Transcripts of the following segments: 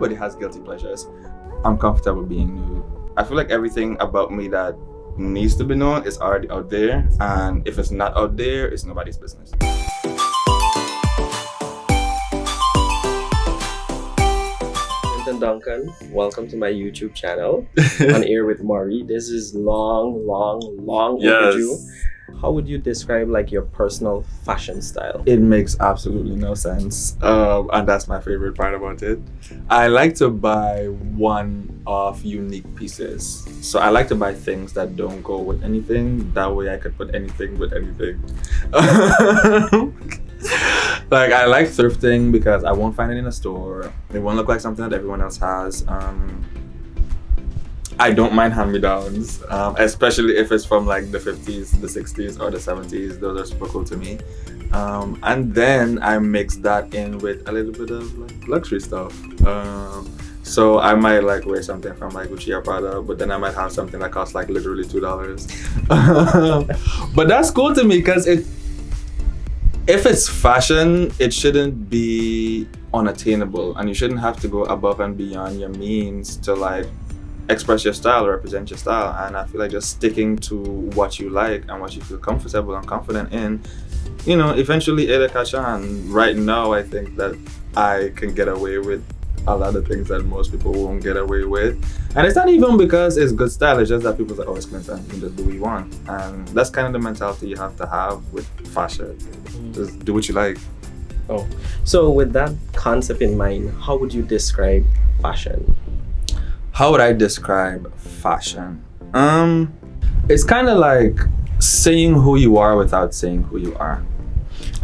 everybody has guilty pleasures. I'm comfortable being nude. I feel like everything about me that needs to be known is already out there, and if it's not out there, it's nobody's business. Duncan, welcome to my YouTube channel, OnAir with Maury. This is long overdue. How would you describe like your personal fashion style? It makes absolutely no sense, and that's my favorite part about it. I like to buy one-off unique pieces. So I like to buy things that don't go with anything. That way I could put anything with anything. Like, I like thrifting because I won't find it in a store. It won't look like something that everyone else has. I don't mind hand-me-downs, especially if it's from like the 50s, the 60s, or the 70s. Those are super cool to me. And then I mix that in with a little bit of like luxury stuff. So I might like wear something from like Gucci or Prada, but then I might have something that costs like literally $2. But that's cool to me because if it's fashion, it shouldn't be unattainable, and you shouldn't have to go above and beyond your means to like express your style, represent your style. And I feel like just sticking to what you like and what you feel comfortable and confident in, you know, eventually it'll catch on. Right now, I think that I can get away with a lot of things that most people won't get away with. And it's not even because it's good style, it's just that people say, oh, it's Clinton, you can just do what you want. And that's kind of the mentality you have to have with fashion. Just do what you like. Oh, so with that concept in mind, how would you describe fashion? How would I describe fashion? It's kind of like saying who you are without saying who you are.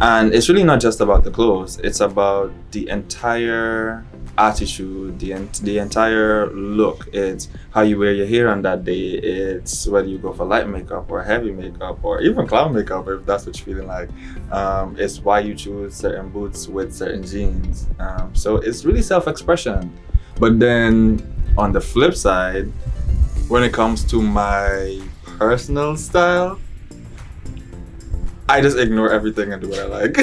And it's really not just about the clothes, it's about the entire attitude, the entire look. It's how you wear your hair on that day. It's whether you go for light makeup or heavy makeup or even clown makeup if that's what you're feeling like. It's why you choose certain boots with certain jeans. So it's really self-expression. But then on the flip side, when it comes to my personal style, I just ignore everything and do what I like.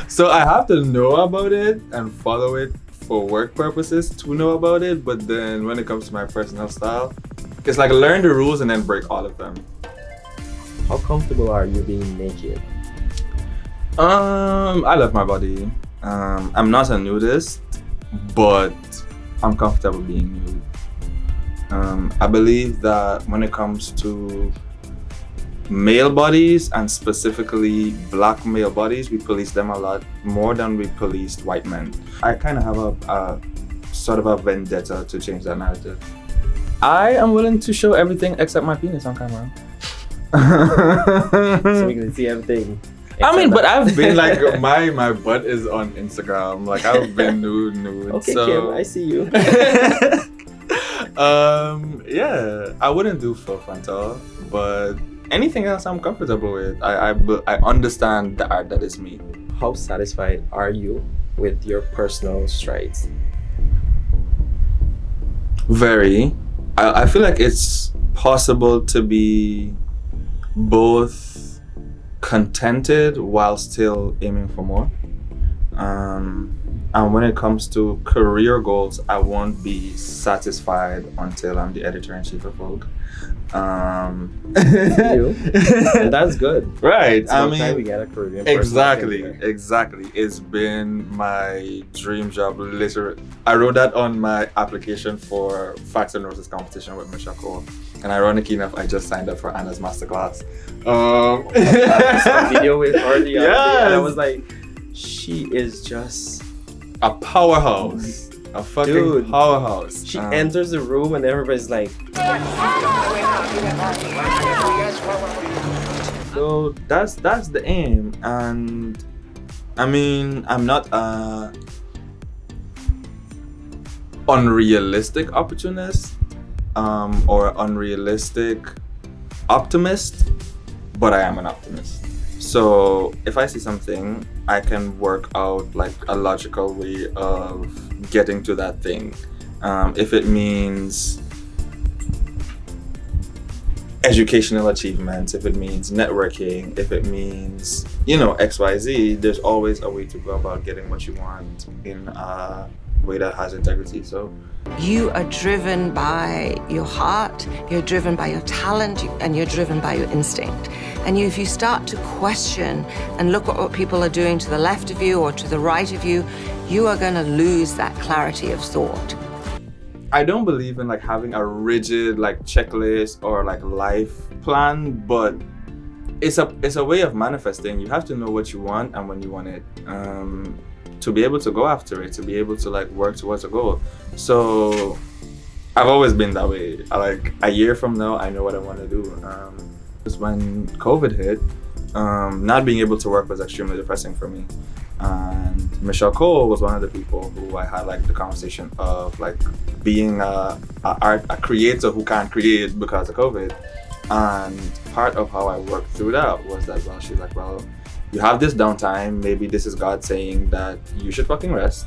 So I have to know about it and follow it for work purposes to know about it. But then when it comes to my personal style, it's like learn the rules and then break all of them. How comfortable are you being naked? I love my body. I'm not a nudist, but I'm comfortable being nude. I believe that when it comes to male bodies, and specifically black male bodies, we police them a lot more than we policed white men. I kind of have a sort of a vendetta to change that narrative. I am willing to show everything except my penis on camera. So we can see everything. I mean, but I've been like, my butt is on Instagram. Like, I've been nude. Okay, so... Kim, I see you. Yeah, I wouldn't do full frontal, but anything else I'm comfortable with. I understand the art that is me. How satisfied are you with your personal strides? Very. I feel like it's possible to be both contented while still aiming for more. And when it comes to career goals, I won't be satisfied until I'm the editor-in-chief of Vogue. And that's good. Right. It's about time we get a career. Exactly. It's been my dream job. Literally, I wrote that on my application for Facts and Roses competition with Michelle Cole. And ironically enough, I just signed up for Anna's masterclass. I saw a video with her the other day, and I was like, she is just a powerhouse. A fucking powerhouse. She enters the room and everybody's like, so that's the aim. And I mean, I'm not a unrealistic opportunist or unrealistic optimist, but I am an optimist. So if I see something, I can work out like a logical way of getting to that thing. If it means educational achievements, if it means networking, if it means, XYZ, there's always a way to go about getting what you want in a way that has integrity. So you are driven by your heart, you're driven by your talent, and you're driven by your instinct. And if you start to question and look at what people are doing to the left of you or to the right of you, you are going to lose that clarity of thought. I don't believe in like having a rigid like checklist or like life plan, but it's a way of manifesting. You have to know what you want and when you want it, to be able to go after it, to be able to like work towards a goal. So I've always been that way. Like a year from now, I know what I want to do. Just when COVID hit, not being able to work was extremely depressing for me. And Michelle Cole was one of the people who I had like the conversation of like being a creator who can't create because of COVID. And part of how I worked through that was that, well, she's like, well, you have this downtime. Maybe this is God saying that you should fucking rest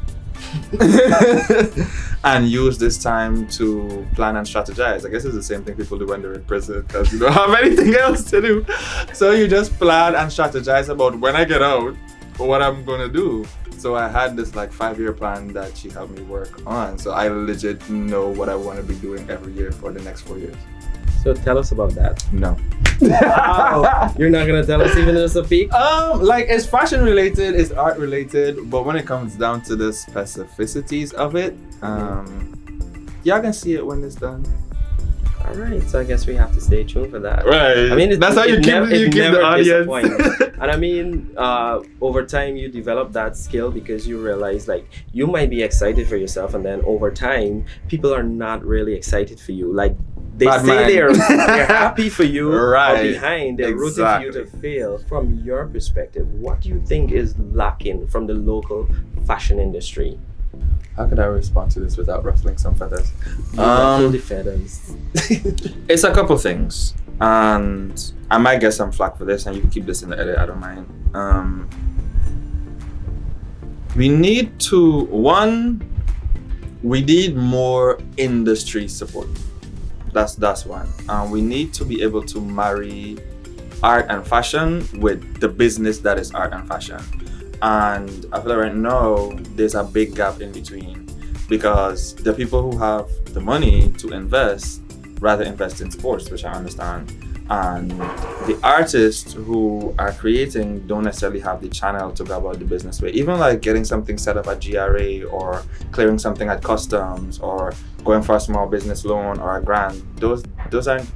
and use this time to plan and strategize. I guess it's the same thing people do when they're in prison because you don't have anything else to do. So you just plan and strategize about when I get out, what I'm gonna do. So I had this like 5-year plan that she helped me work on. So I legit know what I want to be doing every year for the next 4 years. So tell us about that. No. Wow. You're not gonna tell us even just a peek? Like it's fashion related, it's art related, but when it comes down to the specificities of it, y'all can see it when it's done. All right, so I guess we have to stay tuned for that. Right. I mean, that's how you keep the audience. And I mean, over time you develop that skill because you realize like you might be excited for yourself, and then over time people are not really excited for you. Like they say they're happy for you, right? Or behind, they're rooting for you to fail. From your perspective, what do you think is lacking from the local fashion industry? How could I respond to this without ruffling some feathers? Ruffle the feathers. It's a couple things, and I might get some flack for this, and you can keep this in the edit. I don't mind. We need to we need more industry support. That's one. We need to be able to marry art and fashion with the business that is art and fashion. And I feel like right now there's a big gap in between, because the people who have the money to invest rather invest in sports, which I understand, and the artists who are creating don't necessarily have the channel to go about the business way. Even like getting something set up at GRA or clearing something at customs or going for a small business loan or a grant, those aren't,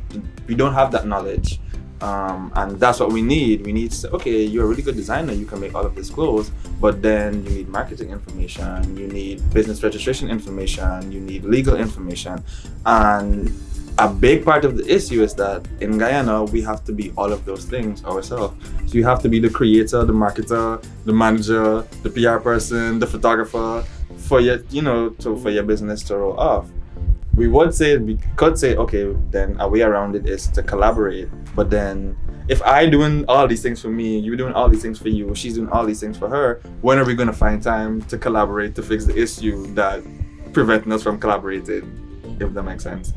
we don't have that knowledge. And that's what we need. We need to say, okay, you're a really good designer, you can make all of these clothes, but then you need marketing information, you need business registration information, you need legal information. And a big part of the issue is that in Guyana, we have to be all of those things ourselves. So you have to be the creator, the marketer, the manager, the PR person, the photographer for your, for your business to roll off. We could say, okay, then a way around it is to collaborate. But then if I doing all these things for me, you doing all these things for you, she's doing all these things for her, when are we going to find time to collaborate to fix the issue that preventing us from collaborating, if that makes sense?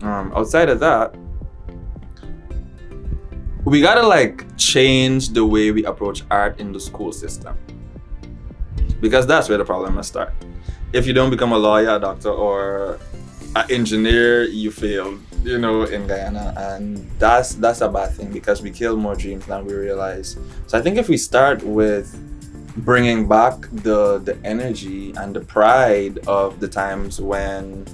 Outside of that, we gotta like change the way we approach art in the school system, because that's where the problem must start. If you don't become a lawyer, a doctor, or an engineer, you failed, in Guyana, and that's a bad thing, because we kill more dreams than we realize. So I think if we start with bringing back the energy and the pride of the times when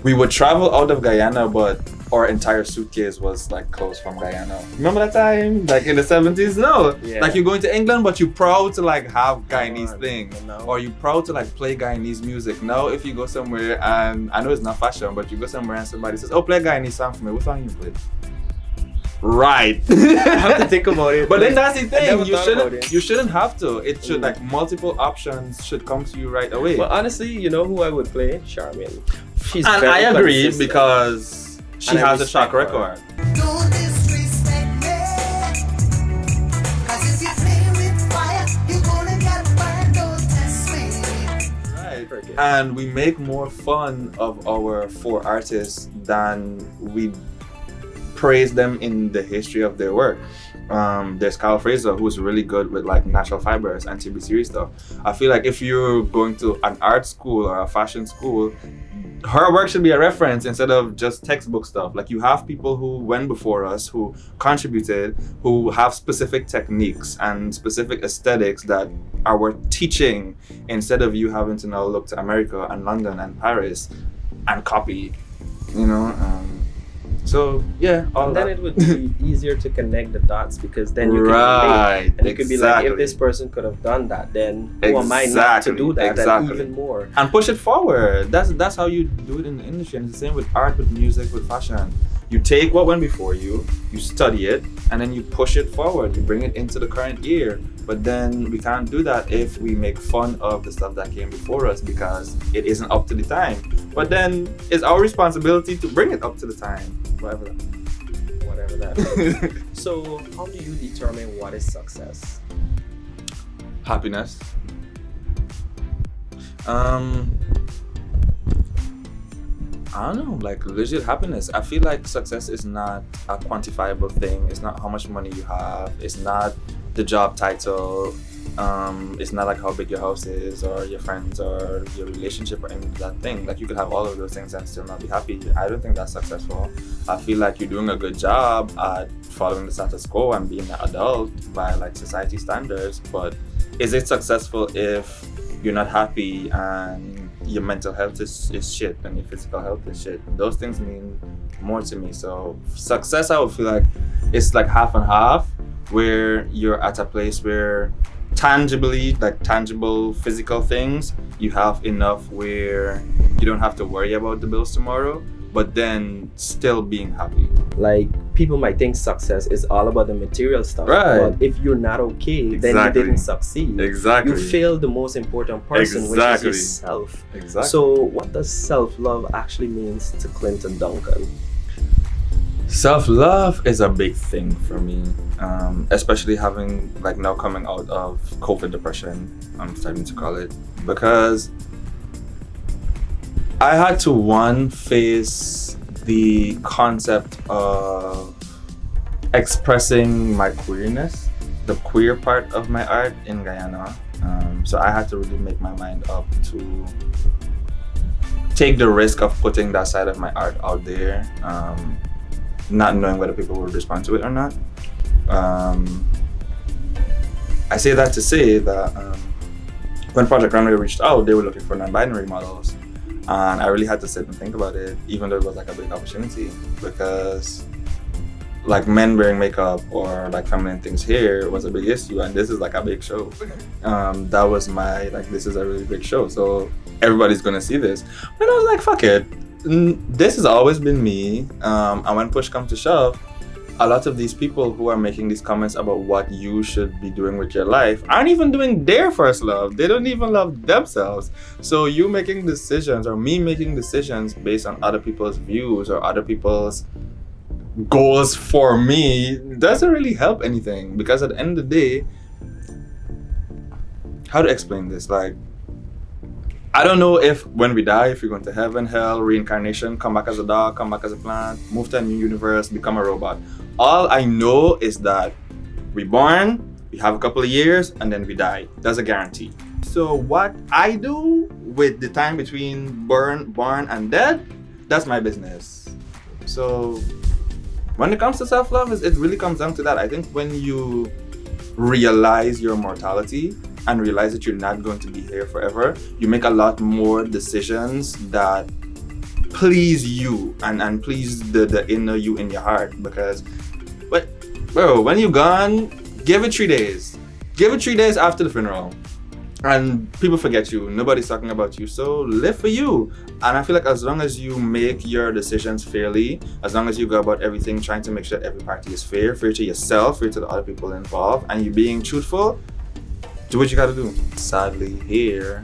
we would travel out of Guyana, but our entire suitcase was like clothes from Guyana. Remember that time? Like in the 70s? No. Yeah. Like you're going to England, but you're proud to like have Guyanese things. Or you're proud to like play Guyanese music. Now if you go somewhere, and I know it's not fashion, but you go somewhere and somebody says, oh, play a Guyanese song for me. What song you play? Right. I have to think about it. But then that's the thing. You shouldn't have to. It should like multiple options should come to you right away. Well, honestly, you know who I would play? Charmin. And I agree consistent. Because she has a track record. Don't disrespect me, 'cause if you play with fire, you're gonna get burned. Don't test me. Right. And we make more fun of our 4 artists than we praise them in the history of their work. There's Kyle Fraser, who's really good with like natural fibers and TB series stuff. I feel like if you're going to an art school or a fashion school, her work should be a reference instead of just textbook stuff. Like, you have people who went before us, who contributed, who have specific techniques and specific aesthetics that are worth teaching, instead of you having to now look to America and London and Paris and copy, you know. So yeah, all And that. then it would be easier to connect the dots, because then you can Right, relate. And it could be like, exactly. if this person could have done that, then who am I not to do that, and even more. And push it forward. That's how you do it in the industry. And it's the same with art, with music, with fashion. You take what went before you study it, and then you push it forward. You bring it into the current year. But then we can't do that if we make fun of the stuff that came before us, because it isn't up to the time. But then it's our responsibility to bring it up to the time. Whatever that Is. So how do you determine what is success? Happiness. I don't know, like legit happiness. I feel like success is not a quantifiable thing. It's not how much money you have. It's not the job title. It's not like how big your house is or your friends or your relationship or any of that thing. Like, you could have all of those things and still not be happy. I don't think that's successful. I feel like you're doing a good job at following the status quo and being an adult by like society standards, but is it successful if you're not happy and your mental health is shit and your physical health is shit? Those things mean more to me. So success, I would feel like it's like half and half, where you're at a place where tangible physical things, you have enough where you don't have to worry about the bills tomorrow, but then still being happy. Like, people might think success is all about the material stuff, Right. but if you're not okay, then Exactly. you didn't succeed. Exactly. You failed the most important person, Exactly. which is yourself. Exactly. So what does self-love actually means to Clinton Duncan? Self-love is a big thing for me, especially having like now coming out of COVID depression, I'm starting to call it, because I had to face the concept of expressing my queerness, the queer part of my art in Guyana. So I had to really make my mind up to take the risk of putting that side of my art out there, not knowing whether people would respond to it or not. I say that to say that when Project Runway reached out, they were looking for non-binary models. And I really had to sit and think about it, even though it was like a big opportunity, because like men wearing makeup or like feminine things here was a big issue, and this is like a big show. That was my, like, this is a really big show, so everybody's gonna see this. And I was like, fuck it. This has always been me. And when push comes to shove, a lot of these people who are making these comments about what you should be doing with your life aren't even doing their first love. They don't even love themselves. So you making decisions, or me making decisions based on other people's views or other people's goals for me, doesn't really help anything, because at the end of the day, how to explain this? Like, I don't know if when we die, if we're going to heaven, hell, reincarnation, come back as a dog, come back as a plant, move to a new universe, become a robot. All I know is that we're born, we have a couple of years, and then we die. That's a guarantee. So what I do with the time between born and dead, that's my business. So when it comes to self-love, it really comes down to that. I think when you realize your mortality and realize that you're not going to be here forever, you make a lot more decisions that please you and please the inner you in your heart. Because, but bro, when you're gone, give it 3 days. Give it 3 days after the funeral, and people forget you. Nobody's talking about you. So live for you. And I feel like as long as you make your decisions fairly, as long as you go about everything trying to make sure every party is fair to yourself, fair to the other people involved, and you being truthful, do what you gotta do. Sadly, here,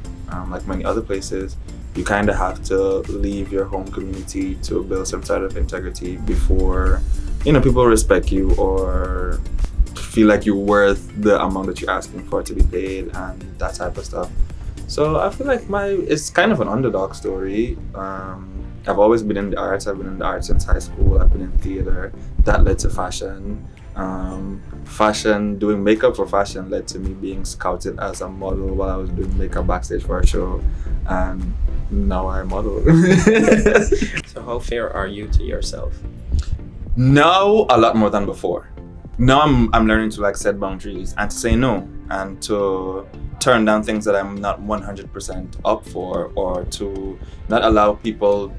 like many other places, you kind of have to leave your home community to build some sort of integrity before, people respect you or feel like you're worth the amount that you're asking for to be paid and that type of stuff. So I feel like it's kind of an underdog story. I've always been in the arts. I've been in the arts since high school. I've been in theater. That led to fashion. Fashion, doing makeup for fashion led to me being scouted as a model while I was doing makeup backstage for a show, and now I model. So how fair are you to yourself? Now a lot more than before. Now I'm learning to like set boundaries and to say no and to turn down things that I'm not 100% up for, or to not allow people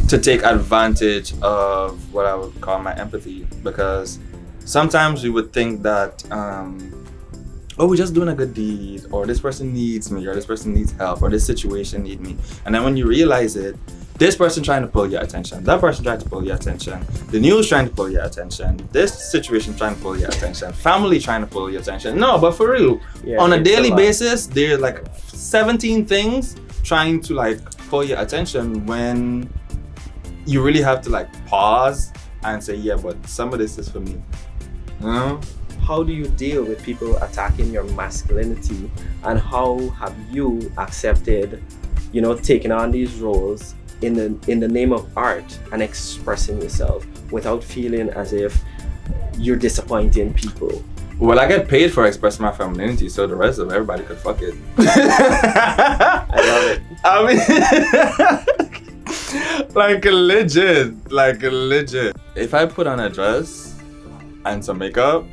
to take advantage of what I would call my empathy, because sometimes we would think that oh, we're just doing a good deed, or this person needs me, or this person needs help, or this situation needs me, and then when you realize it, this person trying to pull your attention, that person trying to pull your attention, the news trying to pull your attention, this situation trying to pull your attention, family trying to pull your attention. No, but for real, on a daily basis, there's like 17 things trying to like pull your attention, when you really have to like pause and say, yeah, but some of this is for me. You know? How do you deal with people attacking your masculinity, and how have you accepted, you know, taking on these roles in the name of art and expressing yourself without feeling as if you're disappointing people? Well, I get paid for expressing my femininity, so the rest of everybody could fuck it. I love it. I mean, like legit. If I put on a dress and some makeup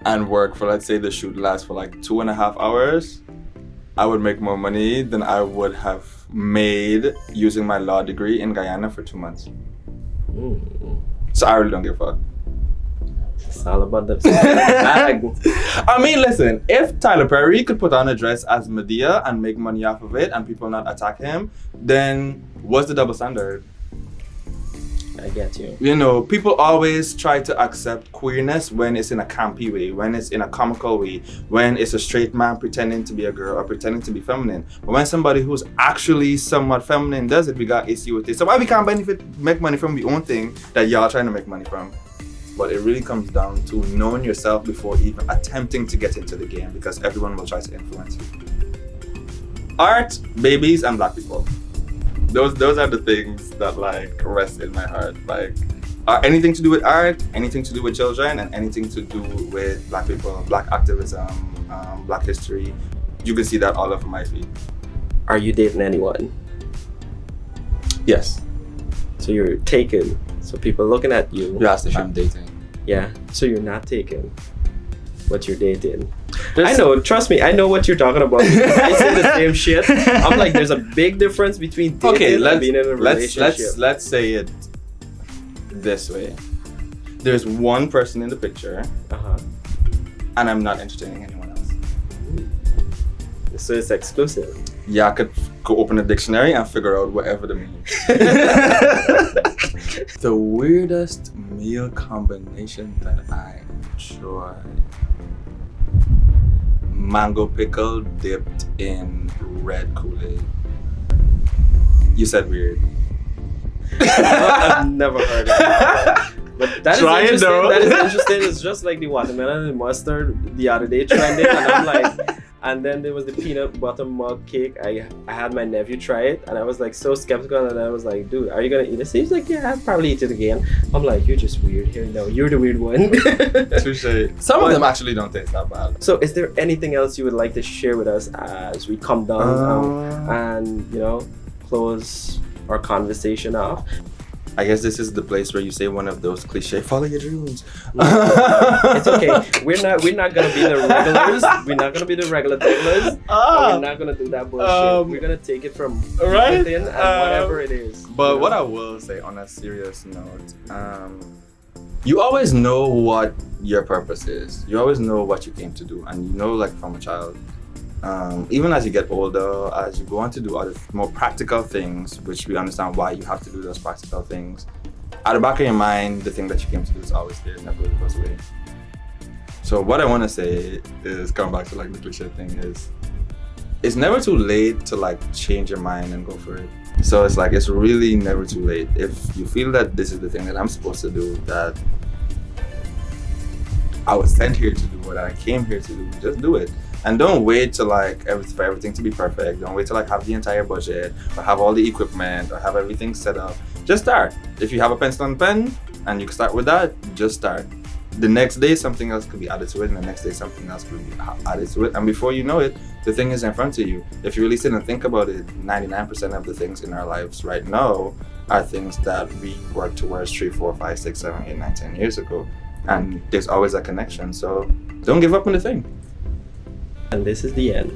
and work for, let's say the shoot lasts for like 2.5 hours, I would make more money than I would have made using my law degree in Guyana for 2 months. So I really don't give a fuck. It's all about the bag. I mean, listen, if Tyler Perry could put on a dress as Medea and make money off of it and people not attack him, then what's the double standard? I get you. You know, people always try to accept queerness when it's in a campy way, when it's in a comical way, when it's a straight man pretending to be a girl or pretending to be feminine. But when somebody who's actually somewhat feminine does it, we got issue with it. So why we can't make money from the own thing that y'all trying to make money from? But it really comes down to knowing yourself before even attempting to get into the game, because everyone will try to influence you. Art, babies, and black people. Those are the things that like rest in my heart. Like anything to do with art, anything to do with children, and anything to do with black people, black activism, black history. You can see that all over my feed. Are you dating anyone? Yes. So you're taken. So people looking at you. You asked if I'm dating. Yeah. So you're not taken, but you're dating. I know, trust me, I know what you're talking about. I say the same shit. I'm like, there's a big difference between dating and being in a relationship. Let's say it this way. There's one person in the picture, and I'm not entertaining anyone else. So it's exclusive. Yeah, I could go open a dictionary and figure out whatever the meaning. The weirdest meal combination that I enjoy. Mango pickle dipped in red Kool-Aid. You said weird. I've never heard of that. But that is interesting. That is interesting. It's just like the watermelon and mustard the other day trending, and I'm like, and then there was the peanut butter mug cake. I had my nephew try it, and I was like so skeptical, and I was like, dude, are you gonna eat this? He's like, yeah, I'll probably eat it again. I'm like, you're just weird here. No, you're the weird one. Touche. Some of them actually don't taste that bad. So is there anything else you would like to share with us as we come down and, you know, close our conversation off? I guess this is the place where you say one of those cliche, follow your dreams. It's okay. We're not gonna be the regulars. We're not gonna be the regular regulars. We're not gonna do that bullshit. We're gonna take it from within and whatever it is. But what I will say on a serious note, you always know what your purpose is. You always know what you came to do, and you know, like from a child. Even as you get older, as you go on to do other more practical things, which we understand why you have to do those practical things, at the back of your mind, the thing that you came to do is always there, never really goes away. So what I want to say is, come back to like the cliche thing, is it's never too late to like change your mind and go for it. So it's like, it's really never too late. If you feel that this is the thing that I'm supposed to do, that I was sent here to do, what I came here to do, just do it. And don't wait to like for everything to be perfect. Don't wait to like have the entire budget or have all the equipment or have everything set up. just start. If you have a pencil and pen and you can start with that, just start. The next day something else could be added to it, and the next day something else could be added to it, and before you know it, the thing is in front of you. If you really sit and think about it, 99% of the things in our lives right now are things that we worked towards 3, 4, 5, 6, 7, 8, 9, 10 years ago, and there's always a connection. So don't give up on the thing. And this is the end.